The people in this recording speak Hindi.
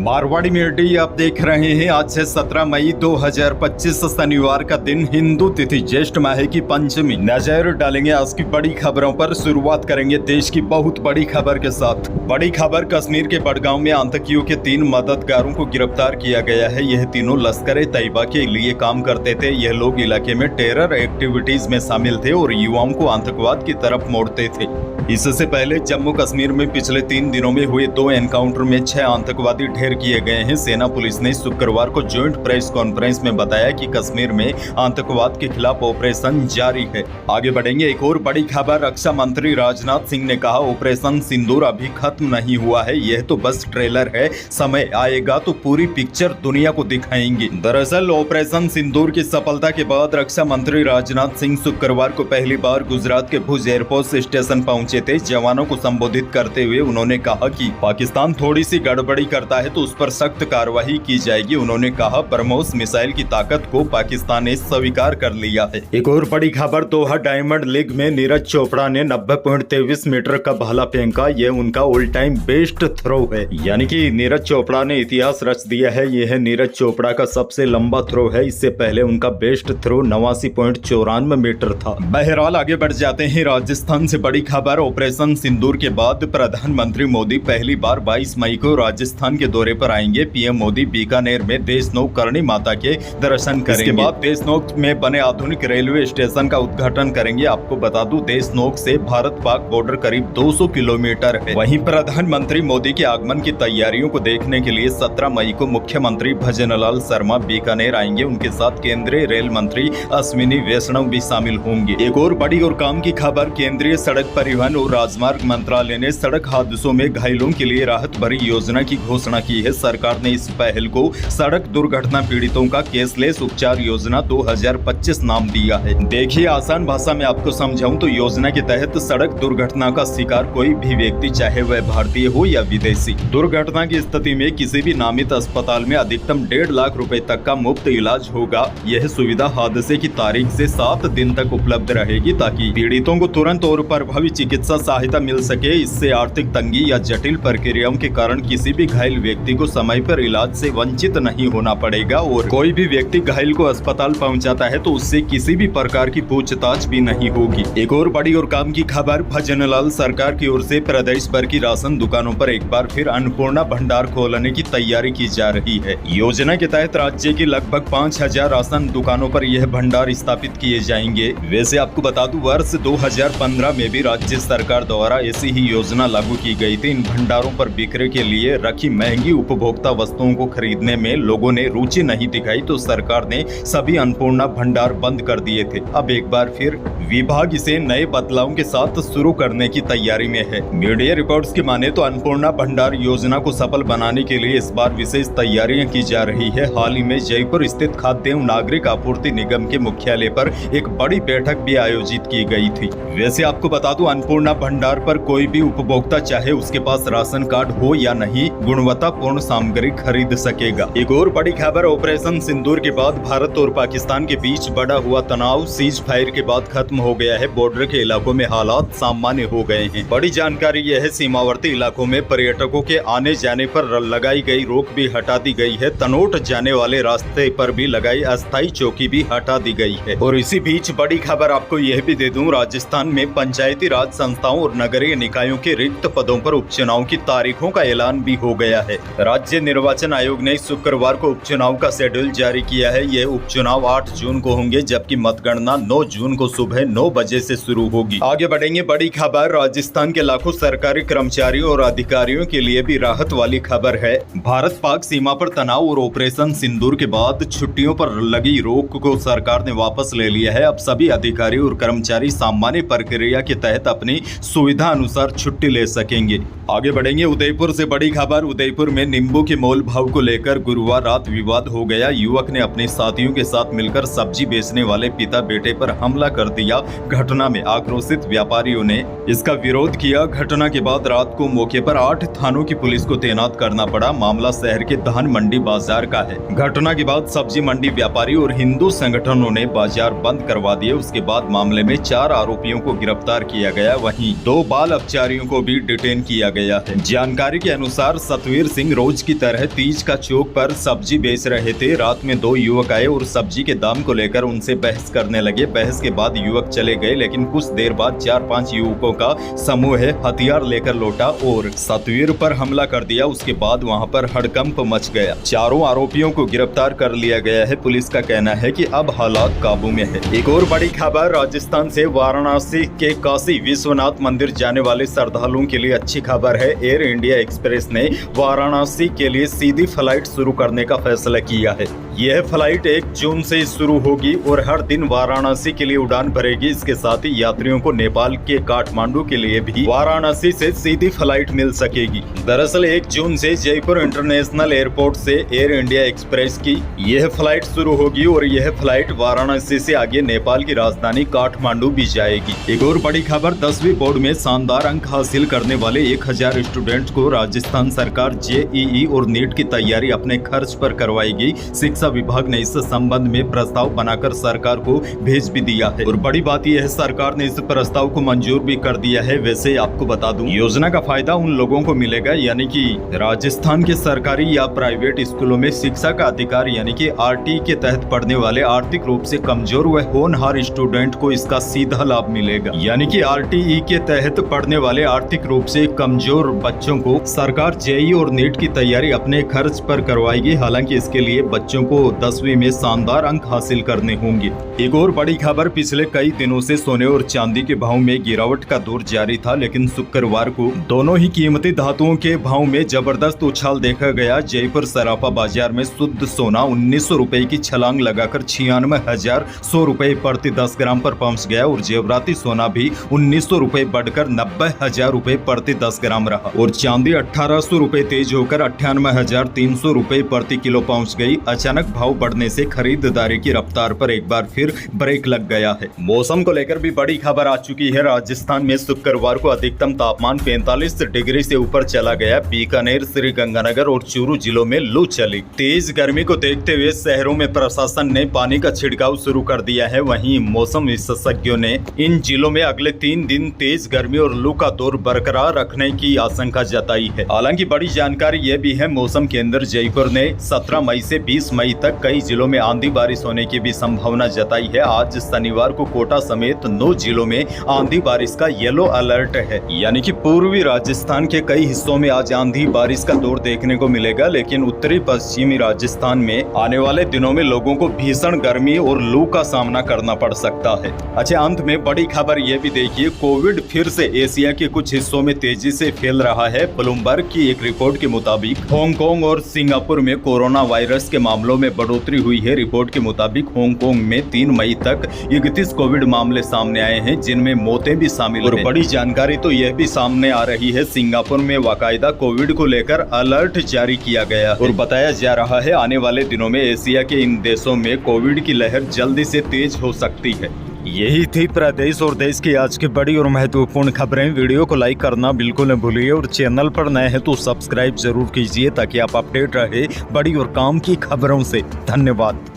मारवाड़ी मीडिया आप देख रहे हैं। आज से 17 मई 2025 शनिवार का दिन, हिंदू तिथि ज्येष्ठ माह की पंचमी। नजर डालेंगे आज की बड़ी खबरों पर। शुरुआत करेंगे देश की बहुत बड़ी खबर के साथ। बड़ी खबर, कश्मीर के बड़गांव में आतंकियों के 3 मददगारों को गिरफ्तार किया गया है। यह तीनों लश्कर तैयबा के लिए काम करते थे। यह लोग इलाके में टेरर एक्टिविटीज में शामिल थे और युवाओं को आतंकवाद की तरफ मोड़ते थे। इससे पहले जम्मू कश्मीर में पिछले 3 दिनों में हुए 2 एनकाउंटर में 6 आतंकवादी ढेर किए गए हैं। सेना पुलिस ने शुक्रवार को ज्वाइंट प्रेस कॉन्फ्रेंस में बताया कि कश्मीर में आतंकवाद के खिलाफ ऑपरेशन जारी है। आगे बढ़ेंगे, एक और बड़ी खबर। रक्षा मंत्री राजनाथ सिंह ने कहा, ऑपरेशन सिंदूर अभी खत्म नहीं हुआ है, यह तो बस ट्रेलर है, समय आएगा तो पूरी पिक्चर दुनिया को दिखाएंगे। दरअसल ऑपरेशन सिंदूर की सफलता के बाद रक्षा मंत्री राजनाथ सिंह शुक्रवार को पहली बार गुजरात के भुज एयरपोर्ट स्टेशन पहुंचे थे। जवानों को संबोधित करते हुए उन्होंने कहा कि पाकिस्तान थोड़ी सी गड़बड़ी करता है तो उस पर सख्त कार्रवाई की जाएगी। उन्होंने कहा, ब्रह्मोस मिसाइल की ताकत को पाकिस्तान ने स्वीकार कर लिया है। एक और बड़ी खबर, दोहा डायमंड लीग में नीरज चोपड़ा ने 90.23 मीटर का भाला फेंका। यह उनका ऑल टाइम बेस्ट थ्रो है, यानी कि नीरज चोपड़ा ने इतिहास रच दिया है। यह नीरज चोपड़ा का सबसे लंबा थ्रो है। इससे पहले उनका बेस्ट थ्रो 89.94 मीटर था। बहरहाल आगे बढ़ जाते हैं। राजस्थान से बड़ी खबर, ऑपरेशन सिंदूर के बाद प्रधानमंत्री मोदी पहली बार 22 मई को राजस्थान के दौरे पर आएंगे। पीएम मोदी बीकानेर में देशनोक करणी माता के दर्शन करेंगे। इसके बाद देशनोक में बने आधुनिक रेलवे स्टेशन का उद्घाटन करेंगे। आपको बता दूं, देशनोक से भारत पाक बॉर्डर करीब 200 किलोमीटर है। वहीं प्रधानमंत्री मोदी के आगमन की तैयारियों को देखने के लिए 17 मई को मुख्यमंत्री भजनलाल शर्मा बीकानेर आएंगे। उनके साथ केंद्रीय रेल मंत्री अश्विनी वैष्णव भी शामिल होंगे। एक और बड़ी और काम की खबर, केंद्रीय सड़क परिवहन और राजमार्ग मंत्रालय ने सड़क हादसों में घायलों के लिए राहत भरी योजना की घोषणा की है। सरकार ने इस पहल को सड़क दुर्घटना पीड़ितों का केसलेस उपचार योजना 2025 नाम दिया है। देखिए, आसान भाषा में आपको समझाऊं तो योजना के तहत सड़क दुर्घटना का शिकार कोई भी व्यक्ति, चाहे वह भारतीय हो या विदेशी, दुर्घटना की स्थिति में किसी भी नामित अस्पताल में अधिकतम 1.5 लाख रुपए तक का मुफ्त इलाज होगा। यह सुविधा हादसे की तारीख से 7 दिन तक उपलब्ध रहेगी ताकि पीड़ितों को तुरंत और प्रभावी चिकित्सा सहायता मिल सके। इससे आर्थिक तंगी या जटिल प्रक्रियाओं के कारण किसी भी घायल व्यक्ति को समय पर इलाज से वंचित नहीं होना पड़ेगा और कोई भी व्यक्ति घायल को अस्पताल पहुंचाता है तो उससे किसी भी प्रकार की पूछताछ भी नहीं होगी। एक और बड़ी और काम की खबर, भजनलाल सरकार की ओर से प्रदेश भर की राशन दुकानों पर एक बार फिर अन्नपूर्णा भंडार खोलने की तैयारी की जा रही है। योजना के तहत राज्य की लगभग 5000 राशन दुकानों पर यह भंडार स्थापित किए जाएंगे। वैसे आपको बता दूं, वर्ष 2015 में भी राज्य सरकार द्वारा ऐसी ही योजना लागू की गई थी। इन भंडारों पर बिक्री के लिए रखी महंगी उपभोक्ता वस्तुओं को खरीदने में लोगों ने रुचि नहीं दिखाई तो सरकार ने सभी अन्नपूर्णा भंडार बंद कर दिए थे। अब एक बार फिर विभाग इसे नए बदलावों के साथ शुरू करने की तैयारी में है। मीडिया रिपोर्ट्स की माने तो अन्नपूर्णा भंडार योजना को सफल बनाने के लिए इस बार विशेष तैयारियां की जा रही है। हाल ही में जयपुर स्थित खाद्य एवं नागरिक आपूर्ति निगम के मुख्यालय पर एक बड़ी बैठक भी आयोजित की गई थी। वैसे आपको बता दूं, अन्नपूर्णा भंडार पर कोई भी उपभोक्ता, चाहे उसके पास राशन कार्ड हो या नहीं, गुणवत्तापूर्ण सामग्री खरीद सकेगा। एक और बड़ी खबर, ऑपरेशन सिंदूर के बाद भारत और पाकिस्तान के बीच बढ़ा हुआ तनाव सीज फायर के बाद खत्म हो गया है। बॉर्डर के इलाकों में हालात सामान्य हो गए हैं। बड़ी जानकारी यह है, सीमावर्ती इलाकों में पर्यटकों के आने जाने पर लगाई गई रोक भी हटा दी गई है। तनोट जाने वाले रास्ते पर भी लगाई अस्थायी चौकी भी हटा दी गई है। और इसी बीच बड़ी खबर आपको यह भी दे दूं, राजस्थान में पंचायती राज संस्थाओं और नगरीय निकायों के रिक्त पदों पर उपचुनाव की तारीखों का ऐलान भी हो गया है। राज्य निर्वाचन आयोग ने शुक्रवार को उपचुनाव का शेड्यूल जारी किया है। यह उपचुनाव 8 जून को होंगे, जबकि मतगणना 9 जून को सुबह 9 बजे से शुरू होगी। आगे बढ़ेंगे, बड़ी खबर, राजस्थान के लाखों सरकारी कर्मचारियों और अधिकारियों के लिए भी राहत वाली खबर है। भारत पाक सीमा पर तनाव और ऑपरेशन सिंदूर के बाद छुट्टियों पर लगी रोक को सरकार ने वापस ले लिया है। अब सभी अधिकारी और कर्मचारी सामान्य प्रक्रिया के तहत अपनी सुविधा अनुसार छुट्टी ले सकेंगे। आगे बढ़ेंगे, उदयपुर से बड़ी खबर, उदयपुर में नींबू के मोल भाव को लेकर गुरुवार रात विवाद हो गया। युवक ने अपने साथियों के साथ मिलकर सब्जी बेचने वाले पिता बेटे पर हमला कर दिया। घटना में आक्रोशित व्यापारियों ने इसका विरोध किया। घटना के बाद रात को मौके पर 8 थानों की पुलिस को तैनात करना पड़ा। मामला शहर के धान मंडी बाजार का है। घटना के बाद सब्जी मंडी व्यापारी और हिंदू संगठनों ने बाजार बंद करवा दिए। उसके बाद मामले में 4 आरोपियों को गिरफ्तार किया गया, वहीं 2 बाल अपचारियों को भी डिटेन किया गया है। जानकारी के अनुसार सतवीर सिंह रोज की तरह तीज का चौक पर सब्जी बेच रहे थे। रात में दो युवक आए और सब्जी के दाम को लेकर उनसे बहस करने लगे। बहस के बाद युवक चले गए, लेकिन कुछ देर बाद 4-5 युवकों का समूह हथियार लेकर लौटा और सतवीर पर हमला कर दिया। उसके बाद वहां पर हड़कंप मच गया। चारों आरोपियों को गिरफ्तार कर लिया गया है। पुलिस का कहना है कि अब हालात काबू में है। एक और बड़ी खबर राजस्थान से वाराणसी के काशी विश्वनाथ मंदिर जाने वाले श्रद्धालुओं के लिए अच्छी खबर है। एयर इंडिया एक्सप्रेस ने वाराणसी के लिए सीधी फ्लाइट शुरू करने का फैसला किया है। यह फ्लाइट 1 जून से शुरू होगी और हर दिन वाराणसी के लिए उड़ान भरेगी। इसके साथ ही यात्रियों को नेपाल के काठमांडू के लिए भी वाराणसी से सीधी फ्लाइट मिल सकेगी। दरअसल 1 जून से जयपुर इंटरनेशनल एयरपोर्ट से एयर इंडिया एक्सप्रेस की यह फ्लाइट शुरू होगी और यह फ्लाइट वाराणसी से आगे नेपाल की राजधानी काठमांडू भी जाएगी। एक और बड़ी खबर, 10वीं बोर्ड में शानदार अंक हासिल करने वाले 1000 स्टूडेंट को राजस्थान सरकार जेईई और नीट की तैयारी अपने खर्च पर करवाएगी। शिक्षा विभाग ने इस संबंध में प्रस्ताव बनाकर सरकार को भेज भी दिया है और बड़ी बात यह है सरकार ने इस प्रस्ताव को मंजूर भी कर दिया है। वैसे आपको बता दूं, योजना का फायदा उन लोगों को मिलेगा यानी कि राजस्थान के सरकारी या प्राइवेट स्कूलों में शिक्षा का अधिकार यानी कि आरटी के तहत पढ़ने वाले आर्थिक रूप से कमजोर व होनहार स्टूडेंट को इसका सीधा लाभ मिलेगा। यानी कि आरटीई के तहत पढ़ने वाले आर्थिक रूप से कमजोर बच्चों को सरकार जेईई और नीट की तैयारी अपने खर्च पर करवाएगी। हालांकि इसके लिए बच्चों को 10वीं में शानदार अंक हासिल करने होंगे। एक और बड़ी खबर, पिछले कई दिनों से सोने और चांदी के भाव में गिरावट का दौर जारी था, लेकिन शुक्रवार को दोनों ही कीमती धातुओं के भाव में जबरदस्त उछाल देखा गया। जयपुर सराफा बाजार में शुद्ध सोना 1900 रुपए की छलांग लगाकर 96,100 रुपए प्रति 10 ग्राम पर पहुंच गया और जेवराती सोना भी 1900 रुपए बढ़कर 90,000 रुपए प्रति 10 ग्राम रहा और चांदी 1800 रुपए तेज होकर 98,300 रुपए प्रति किलो पहुंच गई। अचानक भाव बढ़ने से खरीदारी की रफ्तार पर एक बार फिर ब्रेक लग गया है। मौसम को लेकर भी बड़ी खबर आ चुकी है। राजस्थान में शुक्रवार को अधिकतम तापमान 45 डिग्री से ऊपर चला गया। बीकानेर, श्रीगंगानगर और चूरू जिलों में लू चली। तेज गर्मी को देखते हुए शहरों में प्रशासन ने पानी का छिड़काव शुरू कर दिया है। वहीं मौसम विशेषज्ञों ने इन जिलों में अगले 3 दिन तेज गर्मी और लू का दौर बरकरार रखने की आशंका जताई है। हालांकि बड़ी जानकारी यह भी है, मौसम केंद्र जयपुर ने 17 मई से 20 मई तक कई जिलों में आंधी बारिश होने की भी संभावना जताई है। आज शनिवार को कोटा समेत 9 जिलों में आंधी बारिश का येलो अलर्ट है। यानी कि पूर्वी राजस्थान के कई हिस्सों में आज आंधी बारिश का दौर देखने को मिलेगा, लेकिन उत्तरी पश्चिमी राजस्थान में आने वाले दिनों में लोगों को भीषण गर्मी और लू का सामना करना पड़ सकता है। अच्छा, अंत में बड़ी खबर यह भी देखिए, कोविड फिर से एशिया के कुछ हिस्सों में तेजी से फैल रहा है। ब्लूमबर्ग की एक रिपोर्ट के मुताबिक हांगकांग और सिंगापुर में कोरोना वायरस के मामलों में बढ़ोतरी हुई है। रिपोर्ट के मुताबिक हांगकांग में 3 मई तक 31 कोविड मामले सामने आए हैं, जिनमें मौतें भी शामिल हैं। और बड़ी जानकारी तो यह भी सामने आ रही है, सिंगापुर में बाकायदा कोविड को लेकर अलर्ट जारी किया गया और बताया जा रहा है आने वाले दिनों में एशिया के इन देशों में कोविड की लहर जल्दी से तेज हो सकती है। यही थी प्रदेश और देश की आज की बड़ी और महत्वपूर्ण खबरें। वीडियो को लाइक करना बिल्कुल न भूलिए और चैनल पर नए हैं तो सब्सक्राइब जरूर कीजिए ताकि आप अपडेट रहे बड़ी और काम की खबरों से। धन्यवाद।